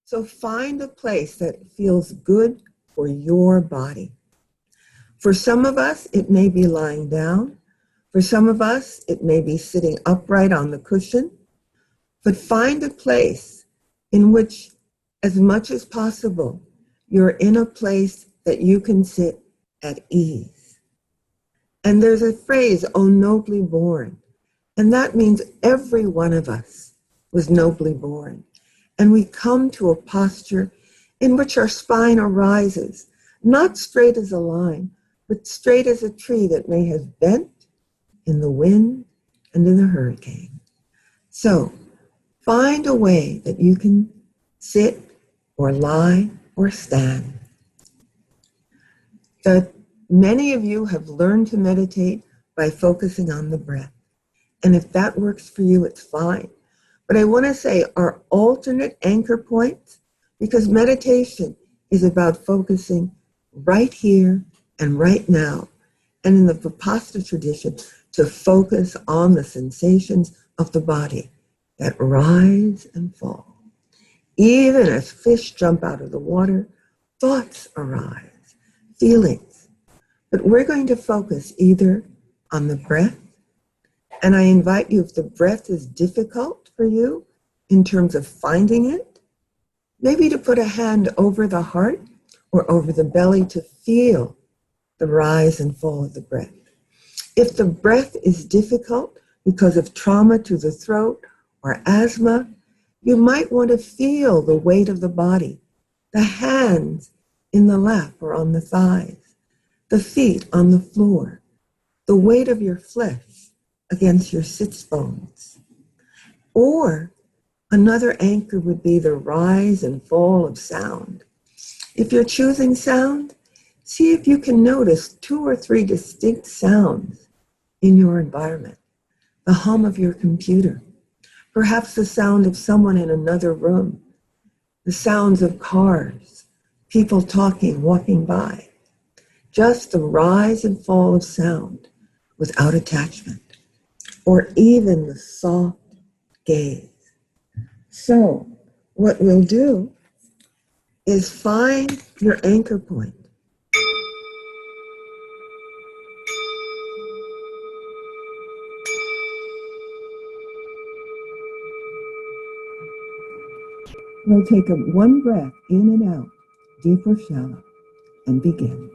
So find a place that feels good for your body. For some of us, it may be lying down. For some of us, it may be sitting upright on the cushion. But find a place in which, as much as possible, you're in a place that you can sit at ease. And there's a phrase, "oh, nobly born." And that means every one of us was nobly born. And we come to a posture in which our spine arises, not straight as a line, but straight as a tree that may have bent in the wind and in the hurricane. So find a way that you can sit or lie or stand. That many of you have learned to meditate by focusing on the breath. And if that works for you, it's fine. But I want to say our alternate anchor points, because meditation is about focusing right here and right now. And in the Vipassana tradition, to focus on the sensations of the body that rise and fall. Even as fish jump out of the water, thoughts arise, feelings. But we're going to focus either on the breath, and I invite you, if the breath is difficult for you in terms of finding it, maybe to put a hand over the heart or over the belly to feel the rise and fall of the breath. If the breath is difficult because of trauma to the throat or asthma, you might want to feel the weight of the body, the hands in the lap or on the thighs, the feet on the floor, the weight of your flesh against your sits bones. Or another anchor would be the rise and fall of sound. If you're choosing sound, see if you can notice 2 or 3 distinct sounds in your environment. The hum of your computer, perhaps the sound of someone in another room, the sounds of cars, people talking, walking by. Just the rise and fall of sound without attachment, or even the soft gaze. So what we'll do is find your anchor point. We'll take one breath in and out, deep or shallow, and begin.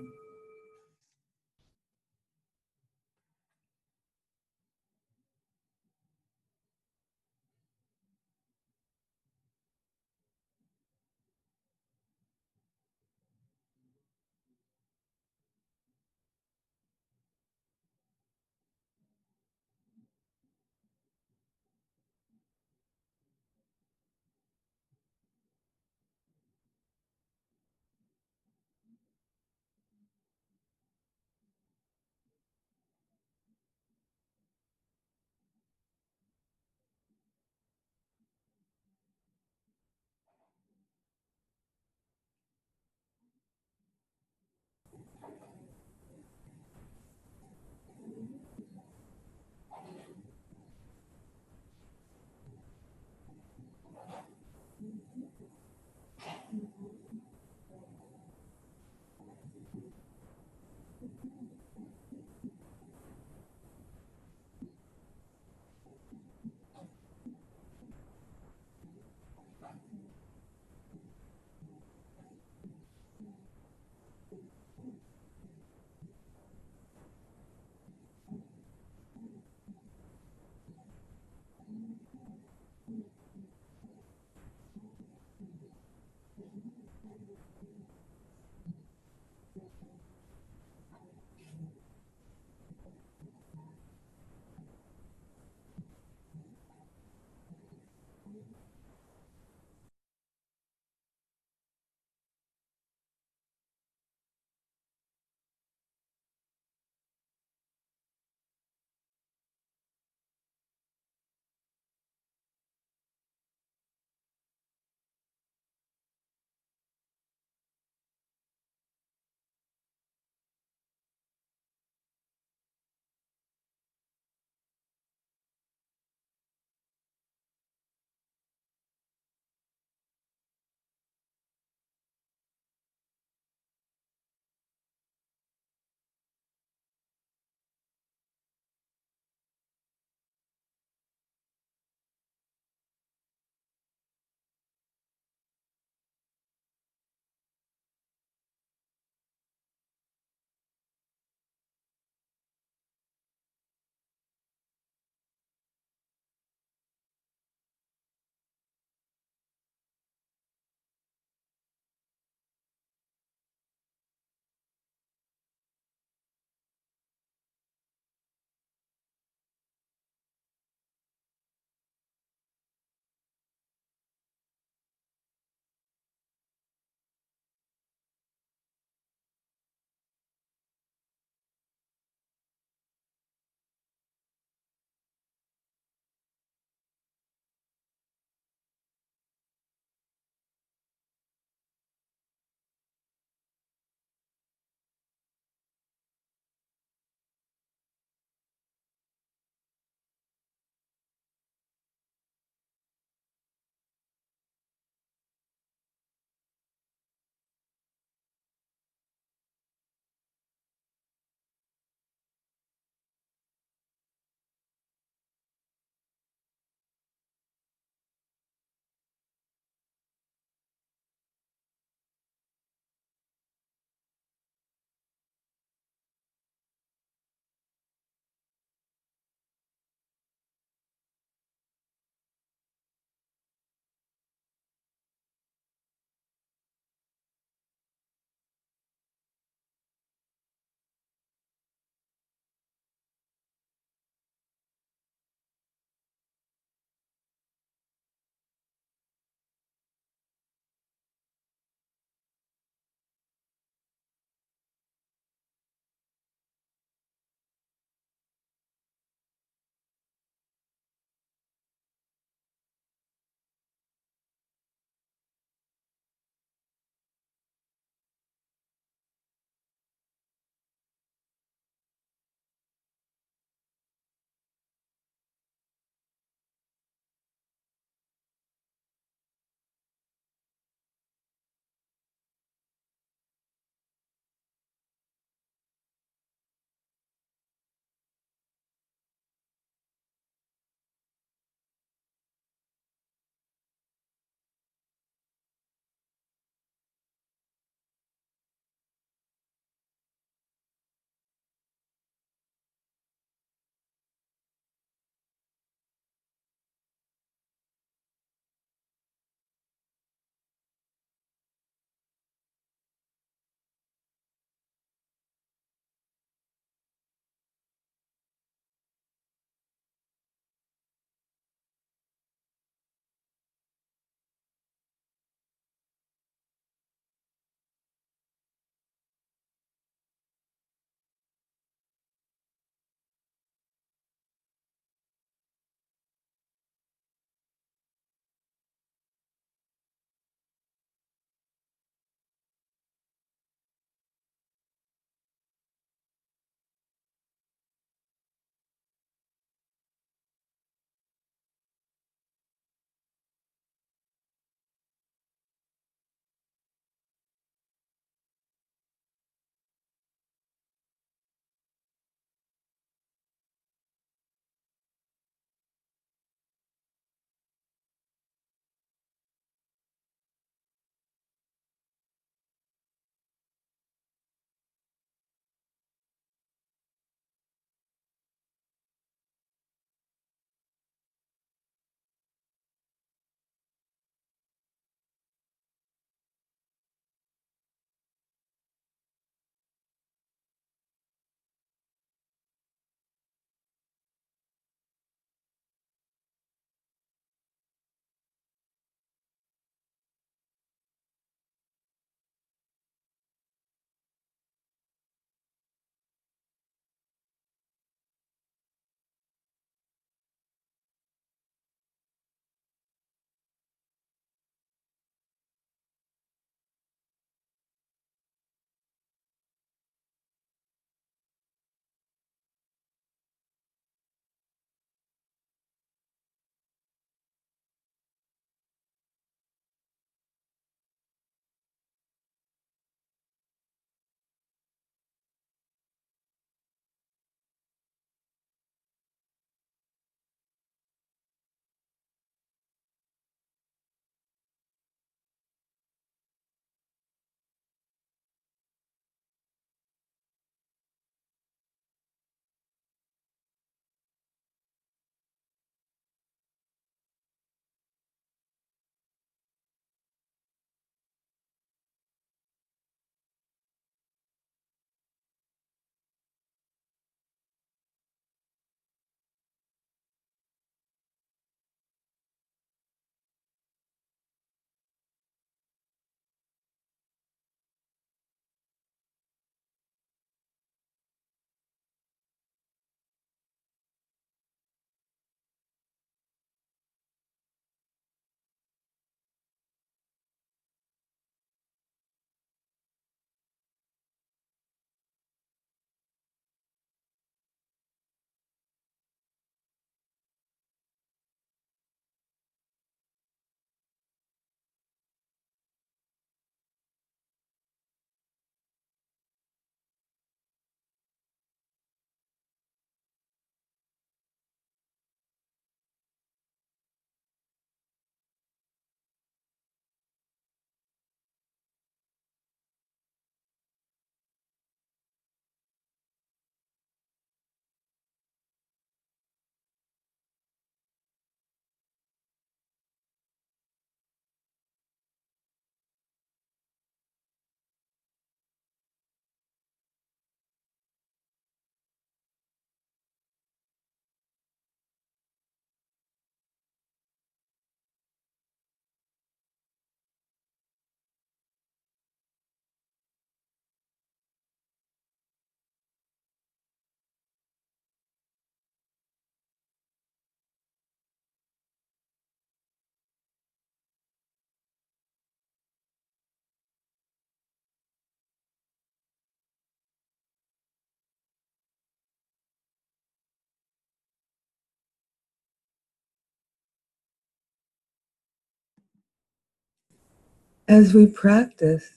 As we practice,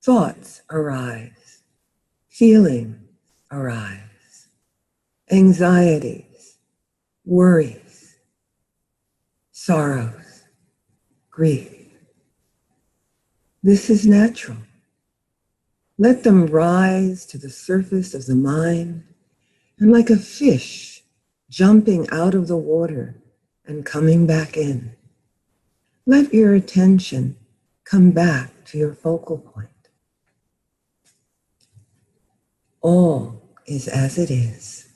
thoughts arise, feelings arise, anxieties, worries, sorrows, grief. This is natural. Let them rise to the surface of the mind, and like a fish jumping out of the water and coming back in, let your attention come back to your focal point. All is as it is.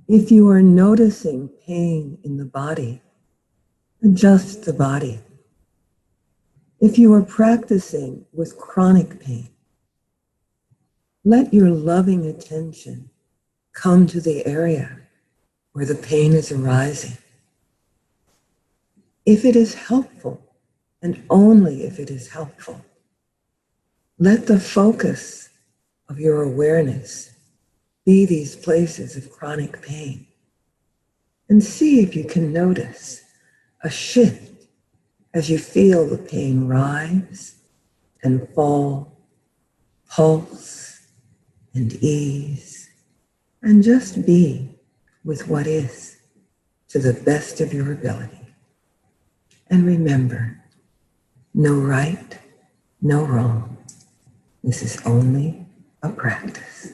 If you are noticing pain in the body, adjust the body. If you are practicing with chronic pain, let your loving attention come to the area where the pain is arising. If it is helpful, and only if it is helpful, let the focus of your awareness be these places of chronic pain, and see if you can notice a shift as you feel the pain rise and fall, pulse and ease, and just be with what is to the best of your ability. And remember, no right, no wrong. This is only a practice.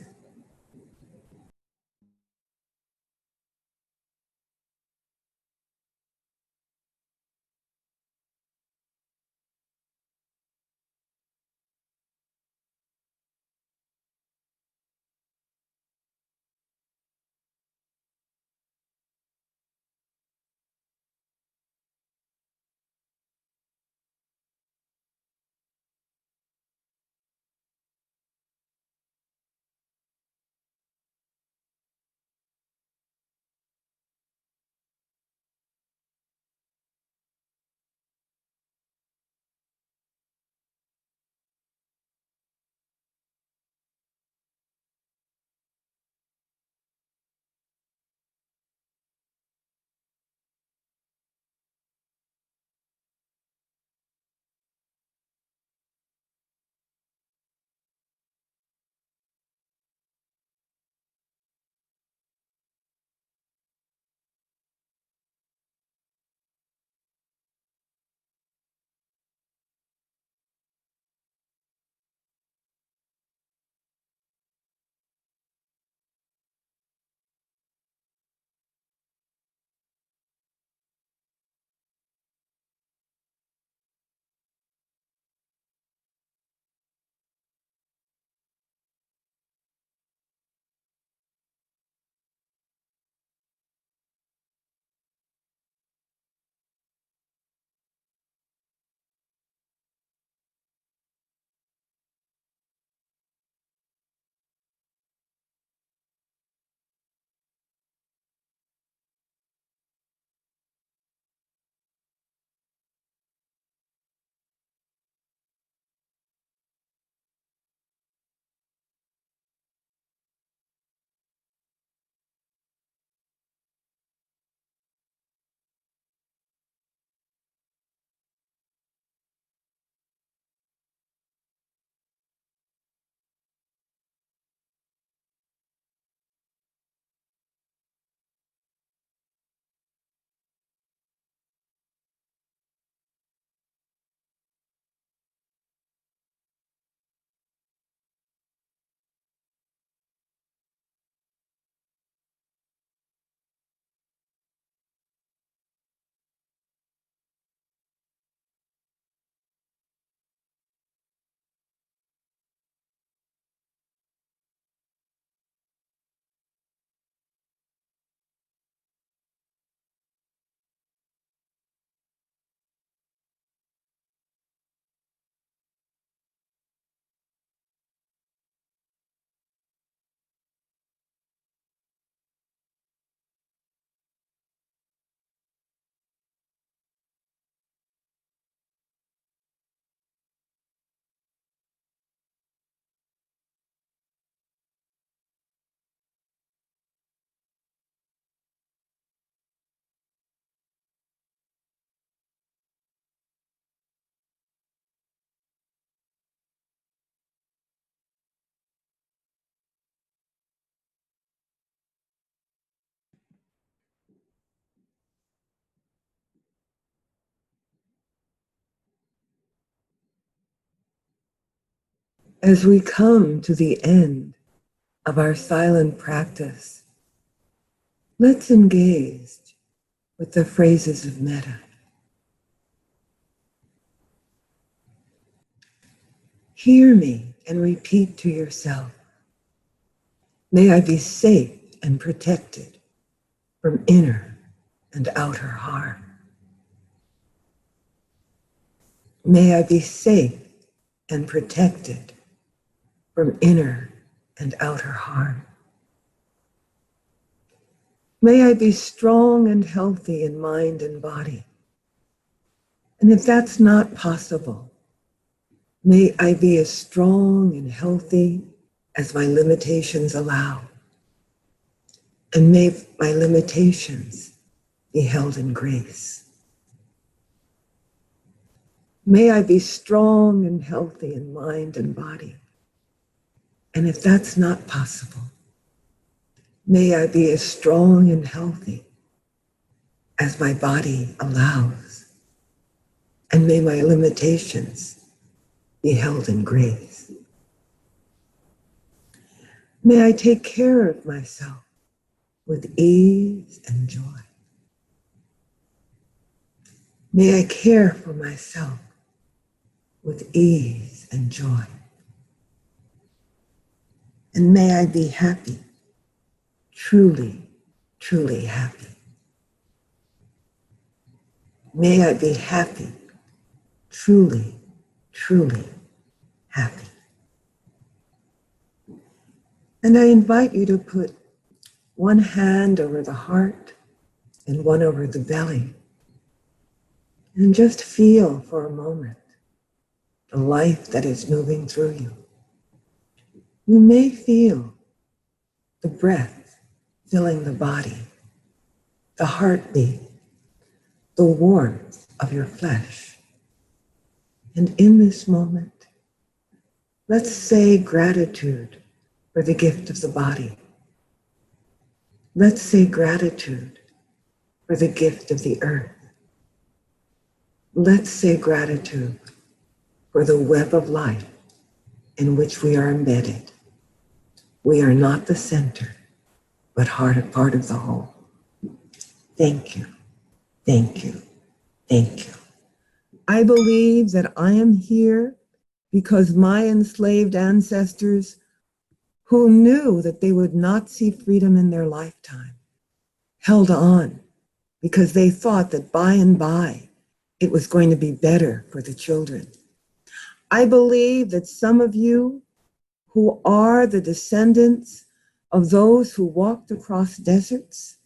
As we come to the end of our silent practice, let's engage with the phrases of metta. Hear me and repeat to yourself, may I be safe and protected from inner and outer harm. May I be safe and protected from inner and outer harm. May I be strong and healthy in mind and body. And if that's not possible, may I be as strong and healthy as my limitations allow. And may my limitations be held in grace. May I be strong and healthy in mind and body. And if that's not possible, may I be as strong and healthy as my body allows. And may my limitations be held in grace. May I take care of myself with ease and joy. May I care for myself with ease and joy. And may I be happy, truly, truly happy. May I be happy, truly, truly happy. And I invite you to put one hand over the heart and one over the belly. And just feel for a moment the life that is moving through you. You may feel the breath filling the body, the heartbeat, the warmth of your flesh. And in this moment, let's say gratitude for the gift of the body. Let's say gratitude for the gift of the earth. Let's say gratitude for the web of life in which we are embedded. We are not the center, but part of the whole. Thank you, thank you, thank you. I believe that I am here because my enslaved ancestors, who knew that they would not see freedom in their lifetime, held on because they thought that by and by it was going to be better for the children. I believe that some of you who are the descendants of those who walked across deserts,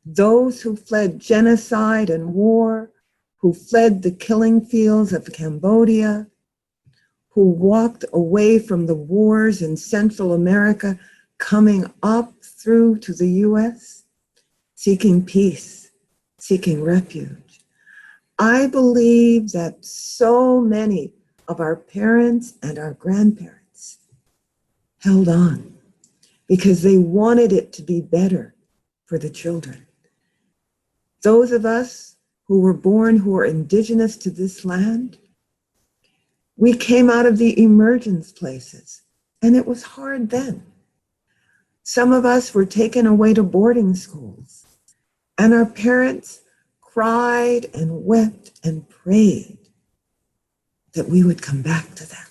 those who fled genocide and war, who fled the killing fields of Cambodia, who walked away from the wars in Central America, coming up through to the US, seeking peace, seeking refuge. I believe that so many of our parents and our grandparents held on because they wanted it to be better for the children. Those of us who were born, who are indigenous to this land, we came out of the emergence places, and it was hard then. Some of us were taken away to boarding schools, and our parents cried and wept and prayed that we would come back to them.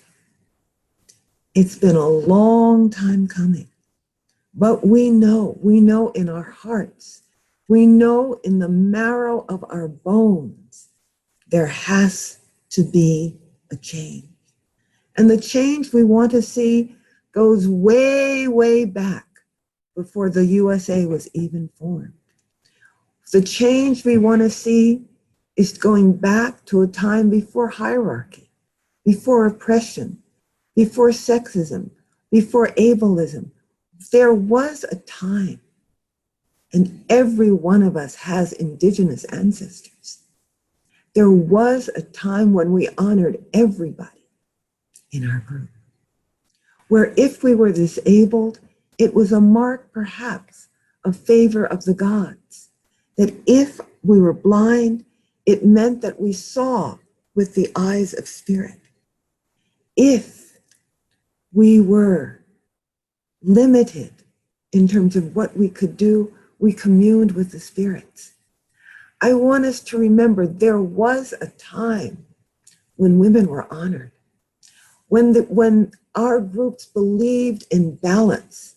It's been a long time coming, but we know in our hearts, we know in the marrow of our bones, there has to be a change. And the change we want to see goes way, way back before the USA was even formed. The change we want to see is going back to a time before hierarchy, before oppression, before sexism, before ableism. There was a time, and every one of us has indigenous ancestors. There was a time when we honored everybody in our group, where if we were disabled, it was a mark perhaps of favor of the gods, that if we were blind, it meant that we saw with the eyes of spirit. If we were limited in terms of what we could do, we communed with the spirits. I want us to remember there was a time when women were honored, when our groups believed in balance,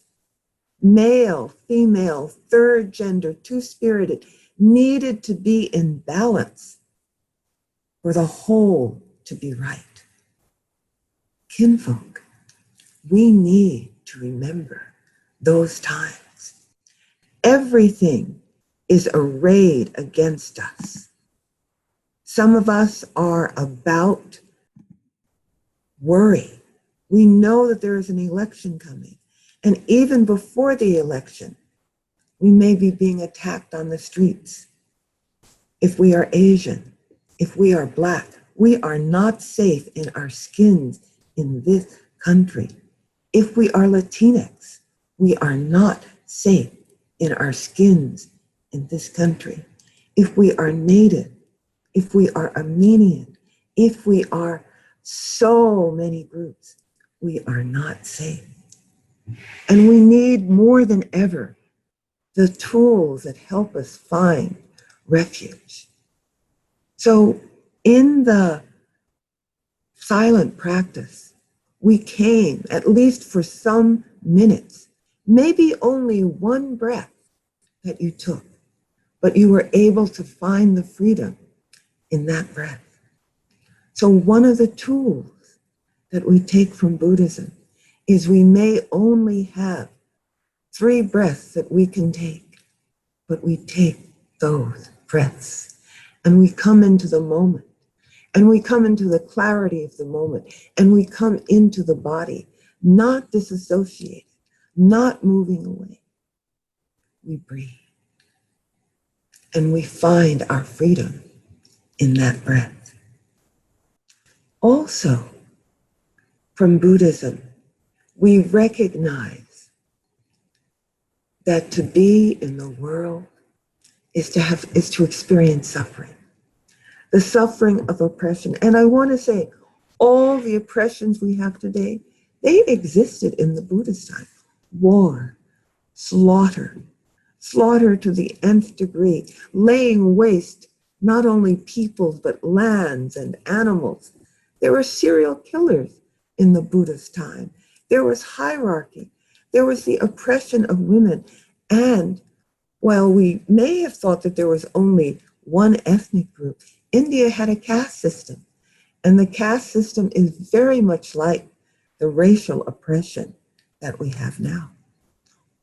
Male, female, third gender, two-spirited, needed to be in balance for the whole to be right. Kinfolk, we need to remember those times. Everything is arrayed against us. Some of us are about worry. We know that there is an election coming. And even before the election, we may be being attacked on the streets. If we are Asian, if we are Black, we are not safe in our skins in this country. If we are Latinx, we are not safe in our skins in this country. If we are Native, if we are Armenian, if we are so many groups, we are not safe. And we need more than ever the tools that help us find refuge. So in the silent practice, we came, at least for some minutes, maybe only one breath that you took, but you were able to find the freedom in that breath. So one of the tools that we take from Buddhism is we may only have 3 breaths that we can take, but we take those breaths and we come into the moment and we come into the clarity of the moment and we come into the body, not disassociated, not moving away. We breathe and we find our freedom in that breath. Also, from Buddhism, we recognize that to be in the world is to experience suffering. The suffering of oppression. And I want to say, all the oppressions we have today, they existed in the Buddhist time. War, slaughter to the nth degree, laying waste not only peoples, but lands and animals. There were serial killers in the Buddhist time. There was hierarchy. There was the oppression of women. And while we may have thought that there was only one ethnic group, India had a caste system. And the caste system is very much like the racial oppression that we have now.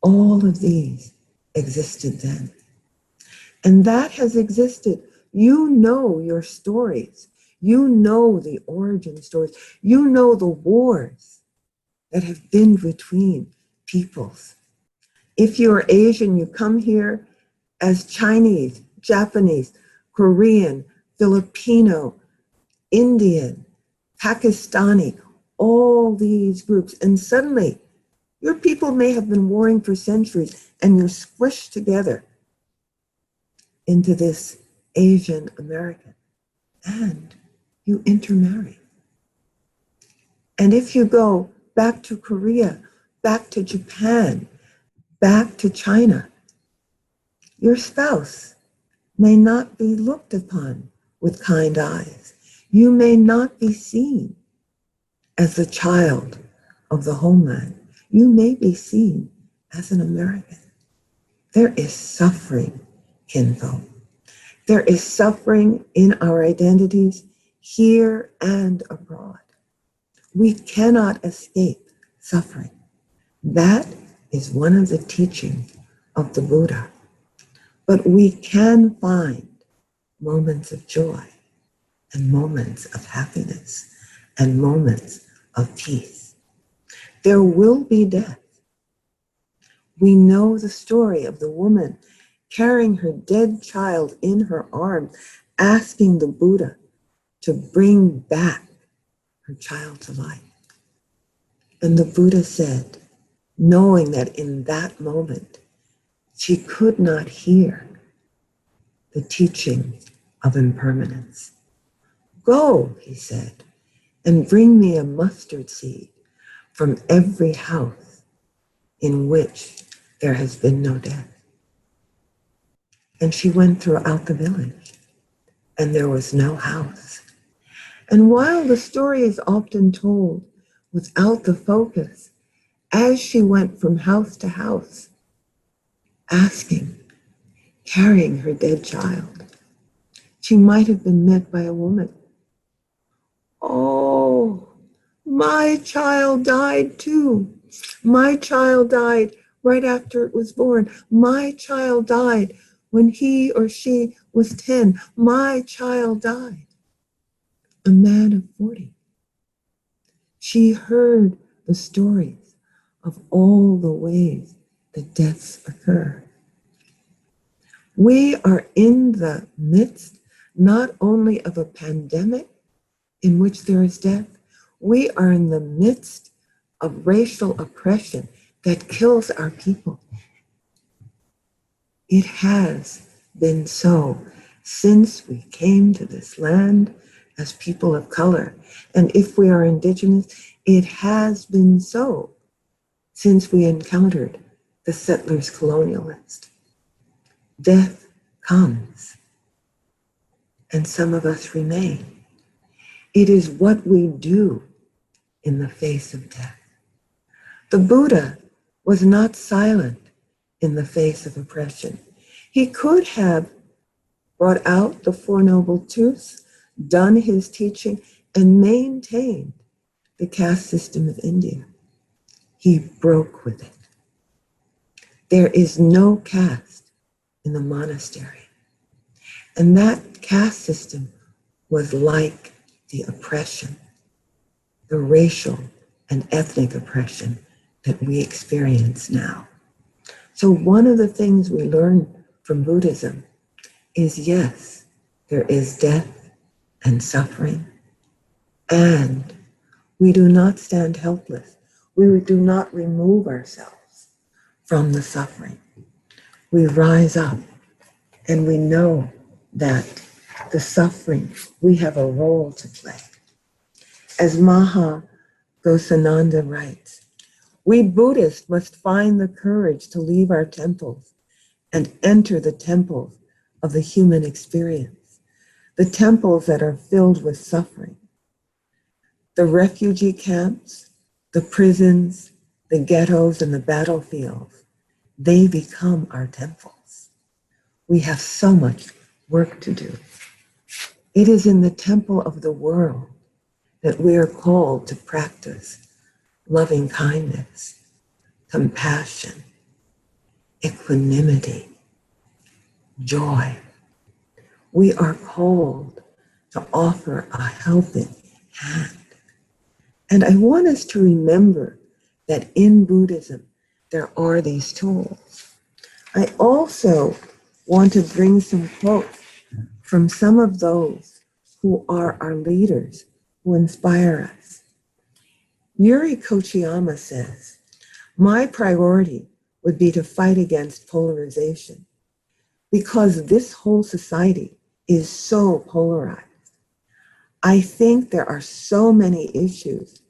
All of these existed then. And that has existed. You know your stories. You know the origin stories. You know the wars that have been between peoples. If you're Asian, you come here as Chinese, Japanese, Korean, Filipino, Indian, Pakistani, all these groups. And suddenly, your people may have been warring for centuries and you're squished together into this Asian American. And you intermarry. And if you go back to Korea, back to Japan, back to China, your spouse may not be looked upon with kind eyes. You may not be seen as the child of the homeland. You may be seen as an American. There is suffering, kinfolk. There is suffering in our identities here and abroad. We cannot escape suffering. That is one of the teachings of the Buddha. But we can find moments of joy and moments of happiness and moments of peace. There will be death. We know the story of the woman carrying her dead child in her arms, asking the Buddha to bring back her child to life. And the Buddha said, knowing that in that moment, she could not hear the teaching of impermanence. Go, he said, and bring me a mustard seed from every house in which there has been no death. And she went throughout the village, and there was no house. And while the story is often told without the focus, as she went from house to house, asking, carrying her dead child. She might have been met by a woman. Oh, my child died too. My child died right after it was born. My child died when he or she was 10. My child died. A man of 40. She heard the stories of all the ways that deaths occur. We are in the midst not only of a pandemic in which there is death, we are in the midst of racial oppression that kills our people. It has been so since we came to this land as people of color. And if we are indigenous, it has been so since we encountered the settlers colonialists. Death comes, and some of us remain. It is what we do in the face of death. The Buddha was not silent in the face of oppression. He could have brought out the Four Noble Truths, done his teaching, and maintained the caste system of India. He broke with it. There is no caste in the monastery. And that caste system was like the oppression, the racial and ethnic oppression that we experience now. So one of the things we learn from Buddhism is, yes, there is death and suffering, and we do not stand helpless. We do not remove ourselves from the suffering. We rise up and we know that the suffering, we have a role to play. As Maha Ghosananda writes, we Buddhists must find the courage to leave our temples and enter the temples of the human experience, the temples that are filled with suffering. The refugee camps, the prisons, the ghettos, and the battlefields, they become our temples. We have so much work to do. It is in the temple of the world that we are called to practice loving kindness, compassion, equanimity, joy. We are called to offer a helping hand. And I want us to remember that in Buddhism, there are these tools. I also want to bring some quotes from some of those who are our leaders, who inspire us. Yuri Kochiyama says, my priority would be to fight against polarization because this whole society is so polarized. I think there are so many issues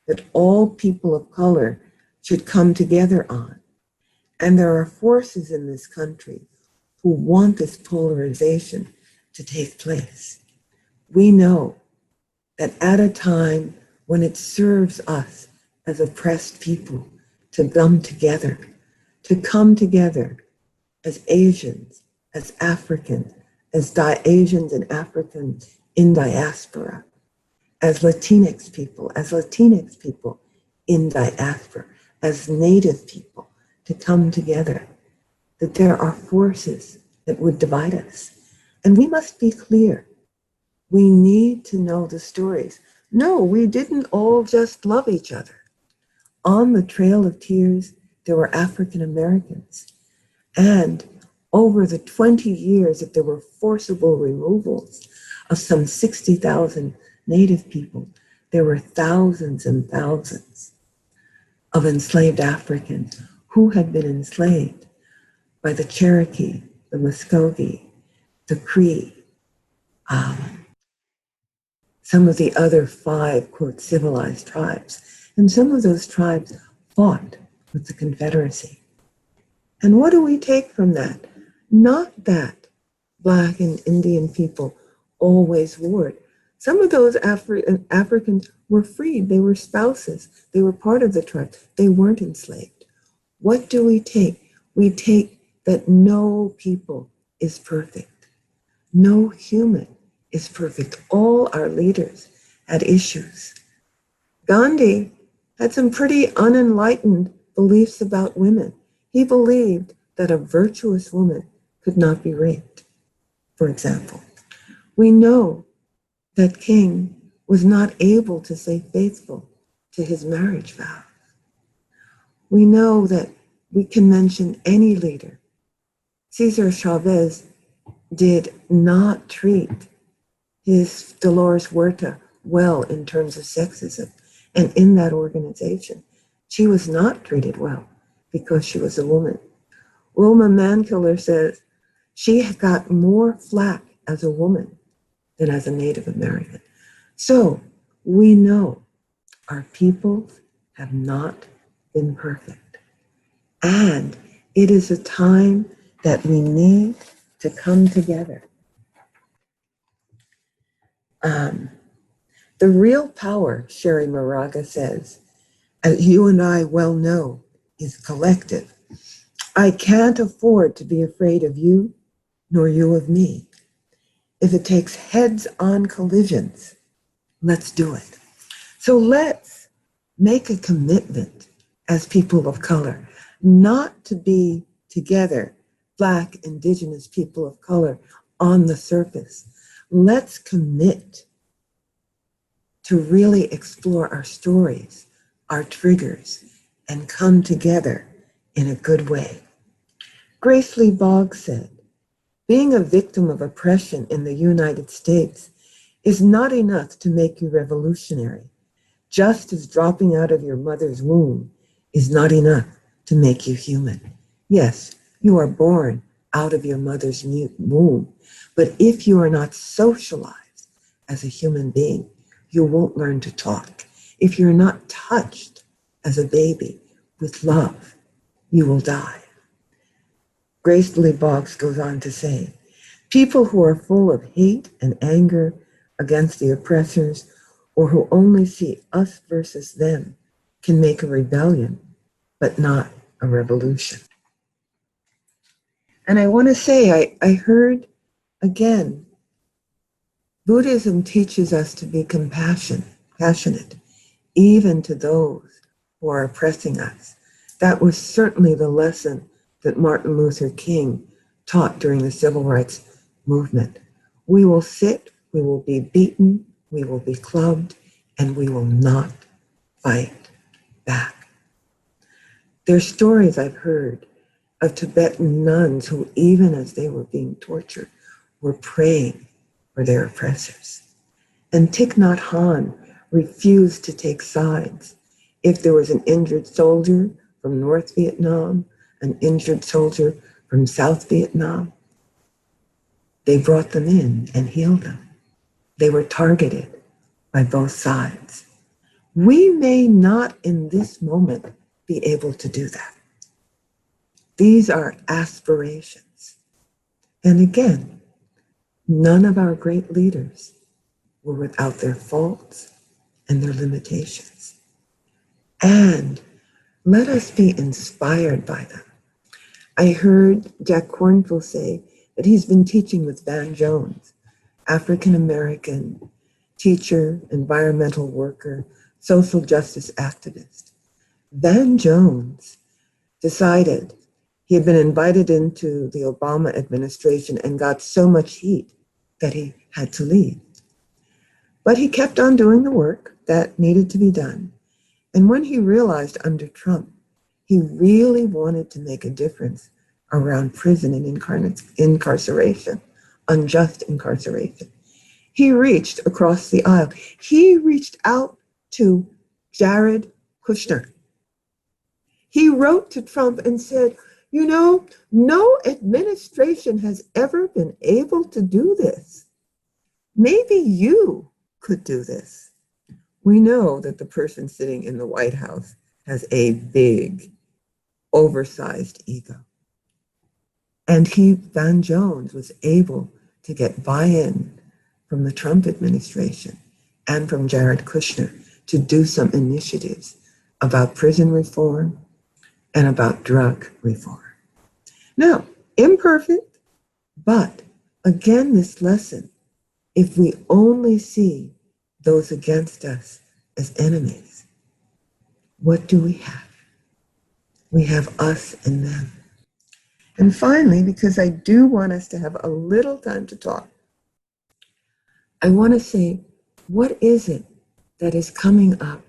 that all people of color should come together on. And there are forces in this country who want this polarization to take place. We know that at a time when it serves us as oppressed people to come together as Asians, as Africans, as Asians and Africans in diaspora, as Latinx people in diaspora, as Native people, to come together, that there are forces that would divide us. And we must be clear. We need to know the stories. No, we didn't all just love each other. On the Trail of Tears, there were African Americans. And over the 20 years that there were forcible removals of some 60,000 Native people, there were thousands and thousands of enslaved Africans who had been enslaved by the Cherokee, the Muskogee, the Cree, some of the other 5, quote, civilized tribes. And some of those tribes fought with the Confederacy. And what do we take from that? Not that Black and Indian people always warred. Some of those Africans were freed. They were spouses. They were part of the tribe. They weren't enslaved. What do we take? We take that no people is perfect. No human is perfect. All our leaders had issues. Gandhi had some pretty unenlightened beliefs about women. He believed that a virtuous woman could not be raped, for example. We know that King was not able to stay faithful to his marriage vow. We know that we can mention any leader. Cesar Chavez did not treat his Dolores Huerta well in terms of sexism. And in that organization, she was not treated well because she was a woman. Wilma Mankiller says she got more flack as a woman than as a Native American. So we know our peoples have not been perfect. And it is a time that we need to come together. The real power, Sherry Moraga says, as you and I well know, is collective. I can't afford to be afraid of you, nor you of me. If it takes heads-on collisions, let's do it. So let's make a commitment as people of color, not to be together, Black, Indigenous people of color, on the surface. Let's commit to really explore our stories, our triggers, and come together in a good way. Grace Lee Boggs said, being a victim of oppression in the United States is not enough to make you revolutionary, just as dropping out of your mother's womb is not enough to make you human. Yes, you are born out of your mother's womb, but if you are not socialized as a human being, you won't learn to talk. If you're not touched as a baby with love, you will die. Grace Lee Boggs goes on to say, people who are full of hate and anger against the oppressors or who only see us versus them can make a rebellion, but not a revolution. And I want to say, I heard again, Buddhism teaches us to be passionate, even to those who are oppressing us. That was certainly the lesson that Martin Luther King taught during the civil rights movement. We will sit, we will be beaten, we will be clubbed, and we will not fight back. There's stories I've heard of Tibetan nuns who, even as they were being tortured, were praying for their oppressors. And Thich Nhat Hanh refused to take sides. If there was an injured soldier from North Vietnam, an injured soldier from South Vietnam, they brought them in and healed them. They were targeted by both sides. We may not in this moment be able to do that. These are aspirations. And again, none of our great leaders were without their faults and their limitations. And let us be inspired by them. I heard Jack Kornfield say that he's been teaching with Van Jones, African-American teacher, environmental worker, social justice activist. Van Jones decided he had been invited into the Obama administration and got so much heat that he had to leave. But he kept on doing the work that needed to be done. And when he realized under Trump, he really wanted to make a difference around prison and incarceration, unjust incarceration, he reached across the aisle. He reached out to Jared Kushner. He wrote to Trump and said, you know, no administration has ever been able to do this. Maybe you could do this. We know that the person sitting in the White House has a big, oversized ego. And Van Jones was able to get buy-in from the Trump administration and from Jared Kushner to do some initiatives about prison reform and about drug reform. Now, imperfect, but again, this lesson, if we only see those against us as enemies, what do we have? We have us and them. And finally, because I do want us to have a little time to talk, I want to say, what is it that is coming up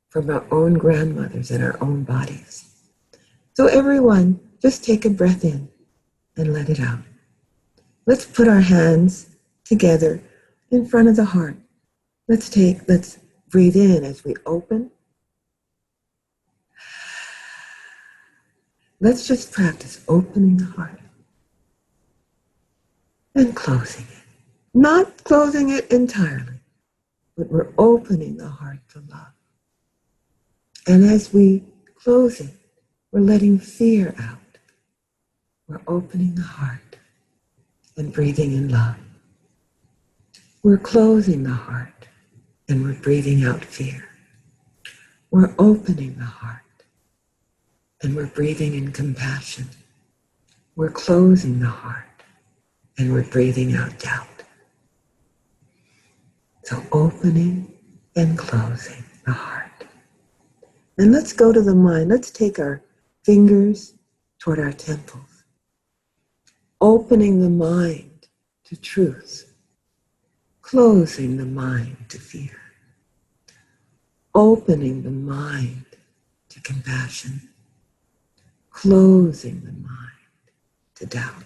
from our own grandmothers and our own bodies? So everyone, just take a breath in and let it out. Let's put our hands together in front of the heart. Let's breathe in as we open. Let's just practice opening the heart and closing it. Not closing it entirely, but we're opening the heart to love. And as we close it, we're letting fear out. We're opening the heart and breathing in love. We're closing the heart and we're breathing out fear. We're opening the heart and we're breathing in compassion. We're closing the heart and we're breathing out doubt. So opening and closing the heart. And let's go to the mind. Let's take our fingers toward our temples. Opening the mind to truth. Closing the mind to fear. Opening the mind to compassion. Closing the mind to doubt.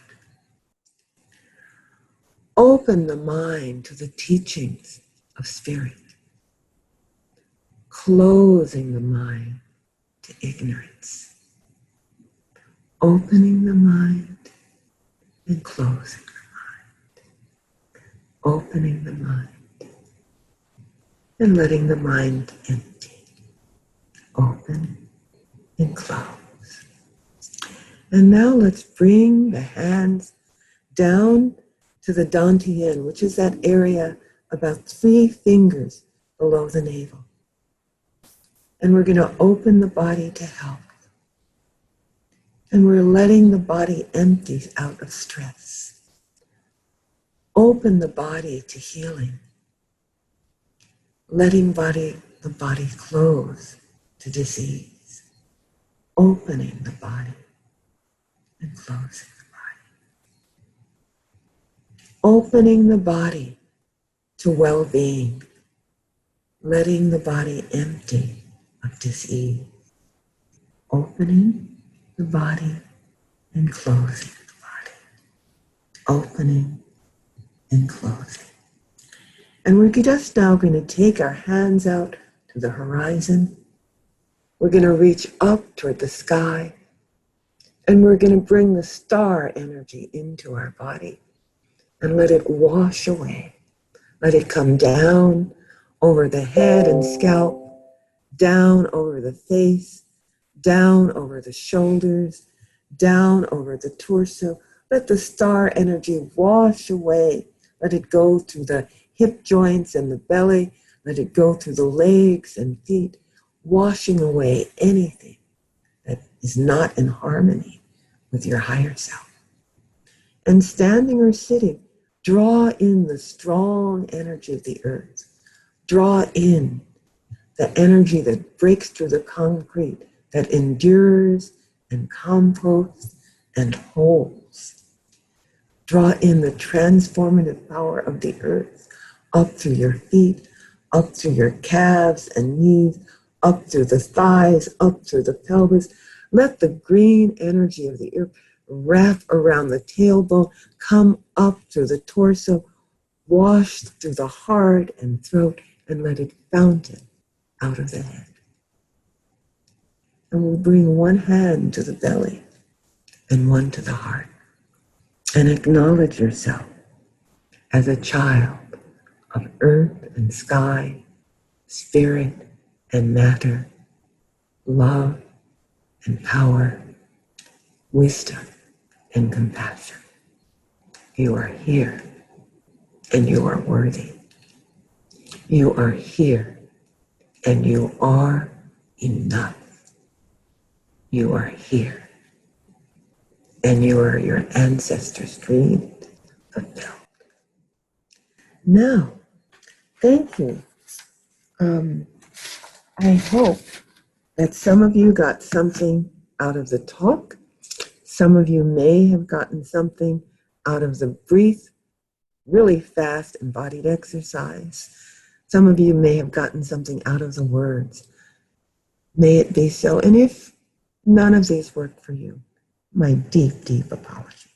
Open the mind to the teachings of spirit. Closing the mind to ignorance. Opening the mind and closing the mind. Opening the mind and letting the mind empty. Open and close. And now let's bring the hands down to the dantian, which is that area about 3 fingers below the navel. And we're going to open the body to health. And we're letting the body empty out of stress. Open the body to healing. Letting the body close to disease. Opening the body and closing the body. Opening the body to well-being. Letting the body empty of disease. Opening the body and closing the body. Opening and closing. And we're just now going to take our hands out to the horizon. We're going to reach up toward the sky. And we're going to bring the star energy into our body and let it wash away. Let it come down over the head and scalp, down over the face, down over the shoulders, down over the torso. Let the star energy wash away. Let it go through the hip joints and the belly. Let it go through the legs and feet, washing away anything that is not in harmony with your higher self. And standing or sitting, draw in the strong energy of the earth. Draw in the energy that breaks through the concrete, that endures and composts and holds. Draw in the transformative power of the earth up through your feet, up through your calves and knees, up through the thighs, up through the pelvis. Let the green energy of the earth wrap around the tailbone, come up through the torso, wash through the heart and throat, and let it fountain out of the head. And we'll bring one hand to the belly and one to the heart. And acknowledge yourself as a child of earth and sky, spirit and matter, love and power, wisdom and compassion. You are here and you are worthy. You are here and you are enough. You are here and your ancestors' dreams fulfilled. Now, thank you. I hope that some of you got something out of the talk. Some of you may have gotten something out of the brief, really fast embodied exercise. Some of you may have gotten something out of the words. May it be so. And if none of these work for you, my deep, deep apologies.